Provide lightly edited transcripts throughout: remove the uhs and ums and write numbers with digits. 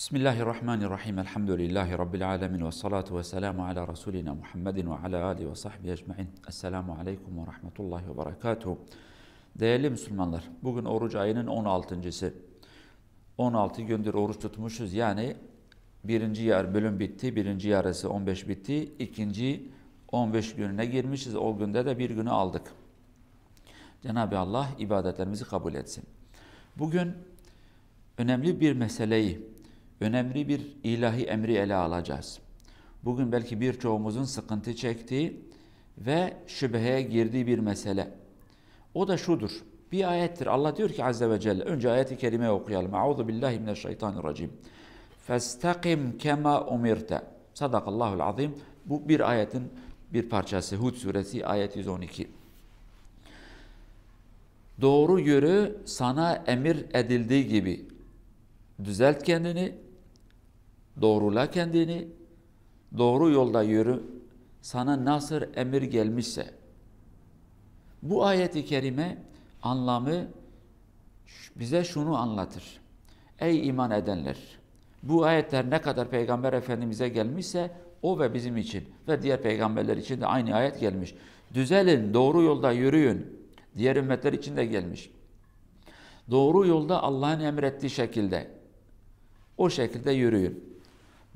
Bismillahirrahmanirrahim. Elhamdülillahi Rabbil alemin. Ve salatu ve selamu ala Resulina Muhammedin ve ala alihi ve sahbihi ecma'in. Esselamu aleyküm ve rahmetullahi ve berekatuhu. Değerli Müslümanlar, bugün oruç ayının 16.'sı. 16 gündür oruç tutmuşuz. Yani birinci bölüm bitti, birinci yarısı 15 bitti. İkinci 15 gününe girmişiz. O günde de bir günü aldık. Cenab-ı Allah ibadetlerimizi kabul etsin. Bugün önemli bir meseleyi, önemli bir ilahi emri ele alacağız. Bugün belki birçoğumuzun sıkıntı çektiği ve şüpheye girdiği bir mesele. O da şudur. Bir ayettir. Allah diyor ki Azze ve Celle. Önce ayeti kerime okuyalım. Euzu billahi mineşşeytanirracim. Festakim kema umirte. Sadakallahul azim. Bu bir ayetin bir parçası. Hud suresi ayet 112. Doğru yürü, sana emir edildiği gibi. Düzelt kendini, doğrula kendini, doğru yolda yürü, sana nasıl emir gelmişse. Bu ayet-i kerime anlamı bize şunu anlatır. Ey iman edenler! Bu ayetler ne kadar Peygamber Efendimiz'e gelmişse o ve bizim için ve diğer peygamberler için de aynı ayet gelmiş. Düzelin, doğru yolda yürüyün. Diğer ümmetler için de gelmiş. Doğru yolda Allah'ın emrettiği şekilde, o şekilde yürüyün.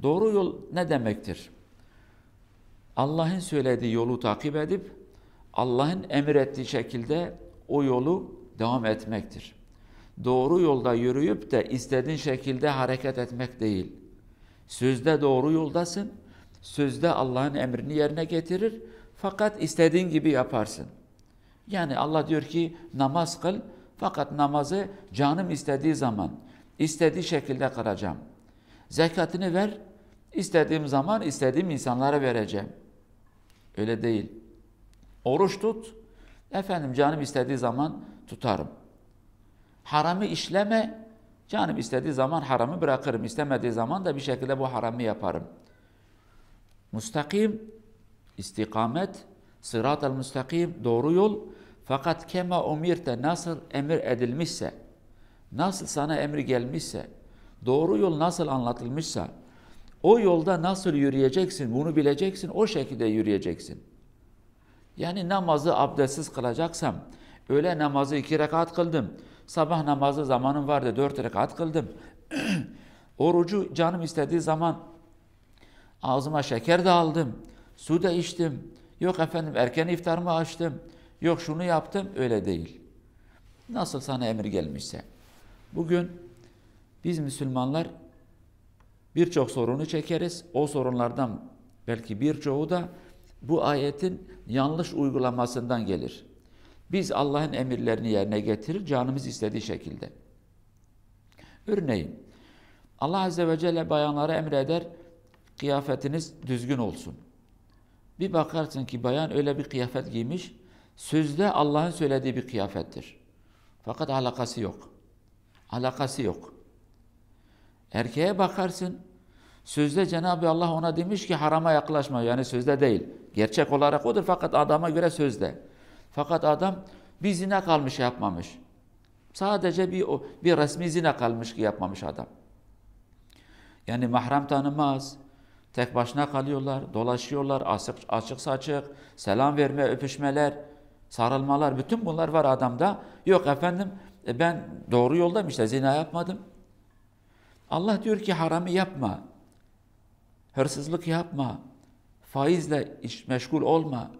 Doğru yol ne demektir? Allah'ın söylediği yolu takip edip, Allah'ın emrettiği şekilde o yolu devam etmektir. Doğru yolda yürüyüp de istediğin şekilde hareket etmek değil. Sözde doğru yoldasın, sözde Allah'ın emrini yerine getirir, fakat istediğin gibi yaparsın. Yani Allah diyor ki namaz kıl, fakat namazı canım istediği zaman, istediği şekilde kılacağım. Zekatını ver, istediğim zaman istediğim insanlara vereceğim. Öyle değil. Oruç tut, efendim canım istediği zaman tutarım. Haramı işleme, canım istediği zaman haramı bırakırım. İstemediği zaman da bir şekilde bu haramı yaparım. Müstakim, istikamet, sırat-ı müstakim, doğru yol. Fakat kema umirte, nasıl emir edilmişse, nasıl sana emir gelmişse, doğru yol nasıl anlatılmışsa, o yolda nasıl yürüyeceksin, bunu bileceksin, o şekilde yürüyeceksin. Yani namazı abdestsiz kılacaksam, öğle namazı 2 rekat kıldım, sabah namazı zamanım vardı 4 rekat kıldım, orucu canım istediği zaman ağzıma şeker de aldım, su da içtim, yok efendim erken iftarımı açtım, yok şunu yaptım, öyle değil. Nasıl sana emir gelmişse. Bugün biz Müslümanlar birçok sorunu çekeriz. O sorunlardan belki birçoğu da bu ayetin yanlış uygulamasından gelir. Biz Allah'ın emirlerini yerine getirir, canımız istediği şekilde. Örneğin, Allah Azze ve Celle bayanlara emreder, kıyafetiniz düzgün olsun. Bir bakarsın ki bayan öyle bir kıyafet giymiş, sözde Allah'ın söylediği bir kıyafettir. Fakat alakası yok. Alakası yok. Erkeğe bakarsın, sözde Cenab-ı Allah ona demiş ki harama yaklaşma, yani sözde değil. Gerçek olarak odur fakat adama göre sözde. Fakat adam bir zina kalmış yapmamış. Sadece bir resmi zina kalmış ki yapmamış adam. Yani mahrem tanımaz, tek başına kalıyorlar, dolaşıyorlar, açık saçık, selam verme, öpüşmeler, sarılmalar, bütün bunlar var adamda. Yok efendim ben doğru yoldayım işte, zina yapmadım. Allah diyor ki haramı yapma, hırsızlık yapma, faizle meşgul olma,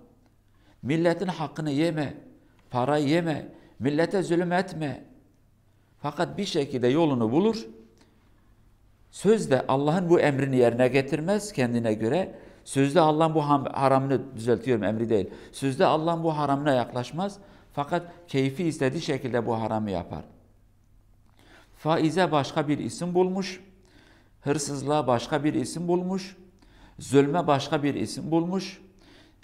milletin hakkını yeme, parayı yeme, millete zulüm etme. Fakat bir şekilde yolunu bulur, sözde Allah'ın bu emrini yerine getirmez kendine göre, sözde Allah'ın bu haramını düzeltiyorum, emri değil, sözde Allah'ın bu haramına yaklaşmaz, fakat keyfi istediği şekilde bu haramı yapar. Faize başka bir isim bulmuş, hırsızlığa başka bir isim bulmuş, zulme başka bir isim bulmuş,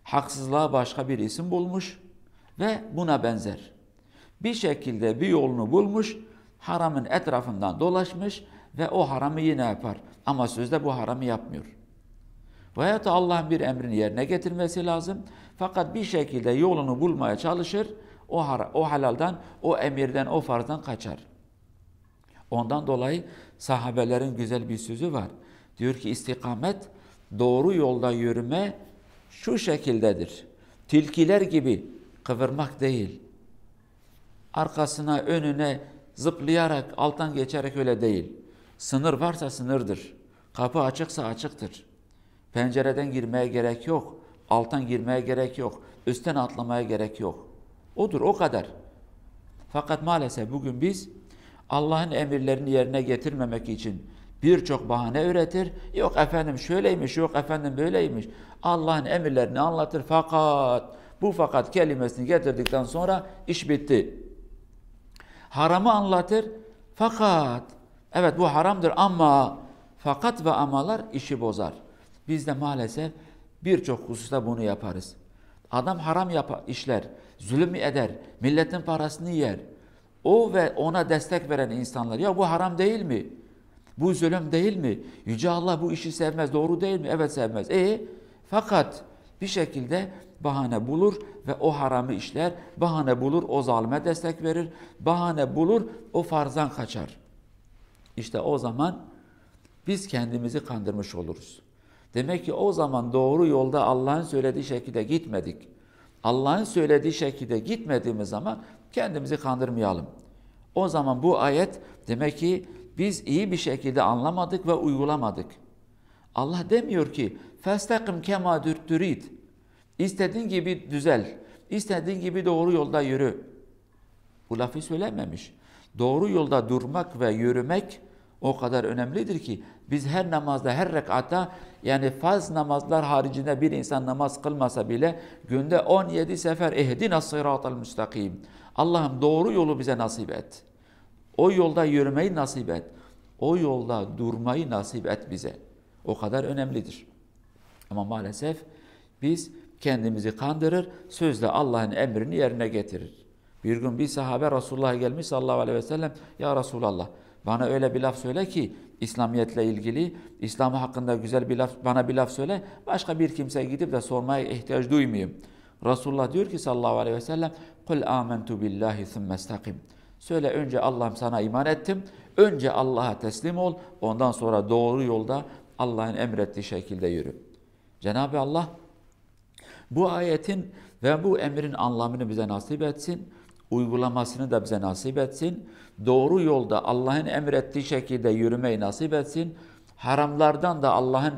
haksızlığa başka bir isim bulmuş ve buna benzer. Bir şekilde bir yolunu bulmuş, haramın etrafından dolaşmış ve o haramı yine yapar. Ama sözde bu haramı yapmıyor. Veyahut da Allah'ın bir emrini yerine getirmesi lazım. Fakat bir şekilde yolunu bulmaya çalışır, o halaldan, o emirden, o farzdan kaçar. Ondan dolayı sahabelerin güzel bir sözü var. Diyor ki istikamet, doğru yolda yürüme şu şekildedir. Tilkiler gibi kıvırmak değil. Arkasına, önüne zıplayarak, alttan geçerek öyle değil. Sınır varsa sınırdır. Kapı açıksa açıktır. Pencereden girmeye gerek yok. Alttan girmeye gerek yok. Üstten atlamaya gerek yok. Odur, o kadar. Fakat maalesef bugün biz Allah'ın emirlerini yerine getirmemek için birçok bahane üretir. Yok efendim şöyleymiş, yok efendim böyleymiş. Allah'ın emirlerini anlatır fakat bu fakat kelimesini getirdikten sonra iş bitti. Haramı anlatır fakat evet bu haramdır ama fakat ve amalar işi bozar. Biz de maalesef birçok hususta bunu yaparız. Adam haram işler, zulüm eder, milletin parasını yer. O ve ona destek veren insanlar, ya bu haram değil mi? Bu zulüm değil mi? Yüce Allah bu işi sevmez, doğru değil mi? Evet sevmez. Fakat bir şekilde bahane bulur ve o haramı işler, bahane bulur o zalime destek verir, bahane bulur o farzdan kaçar. İşte o zaman biz kendimizi kandırmış oluruz. Demek ki o zaman doğru yolda Allah'ın söylediği şekilde gitmedik. Allah'ın söylediği şekilde gitmediğimiz zaman kendimizi kandırmayalım. O zaman bu ayet demek ki biz iyi bir şekilde anlamadık ve uygulamadık. Allah demiyor ki فَاسْتَقِمْ كَمَا تُرِيدُ İstediğin gibi düzel, istediğin gibi doğru yolda yürü. Bu lafı söylememiş. Doğru yolda durmak ve yürümek o kadar önemlidir ki biz her namazda, her rekatta yani farz namazlar haricinde bir insan namaz kılmasa bile günde 17 sefer ehdinas sıratal müstakim. Allah'ım doğru yolu bize nasip et. O yolda yürümeyi nasip et. O yolda durmayı nasip et bize. O kadar önemlidir. Ama maalesef biz kendimizi kandırır, sözle Allah'ın emrini yerine getirir. Bir gün bir sahabe Resulullah'a gelmiş sallallahu aleyhi ve sellem, ya Resulallah bana öyle bir laf söyle ki İslamiyetle ilgili, İslam hakkında güzel bir laf, bana bir laf söyle, başka bir kimseye gidip de sormaya ihtiyaç duymayayım. Resulullah diyor ki sallallahu aleyhi ve sellem, kul amentu billahi thumme istakim. Söyle önce Allah'ım sana iman ettim, önce Allah'a teslim ol, ondan sonra doğru yolda Allah'ın emrettiği şekilde yürü. Cenab-ı Allah bu ayetin ve bu emrin anlamını bize nasip etsin, uygulamasını da bize nasip etsin, doğru yolda Allah'ın emrettiği şekilde yürümeyi nasip etsin, haramlardan da Allah'ın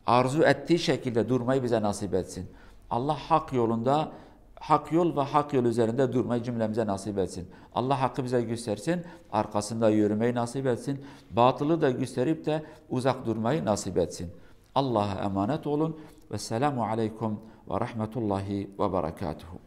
arzu ettiği şekilde durmayı bize nasip etsin. Allah hak yolunda, hak yol ve hak yol üzerinde durmayı cümlemize nasip etsin. Allah hakkı bize göstersin, arkasında yürümeyi nasip etsin, batılı da gösterip de uzak durmayı nasip etsin. Allah'a emanet olun ve selamu aleyküm ve rahmetullahi ve berekatuhu.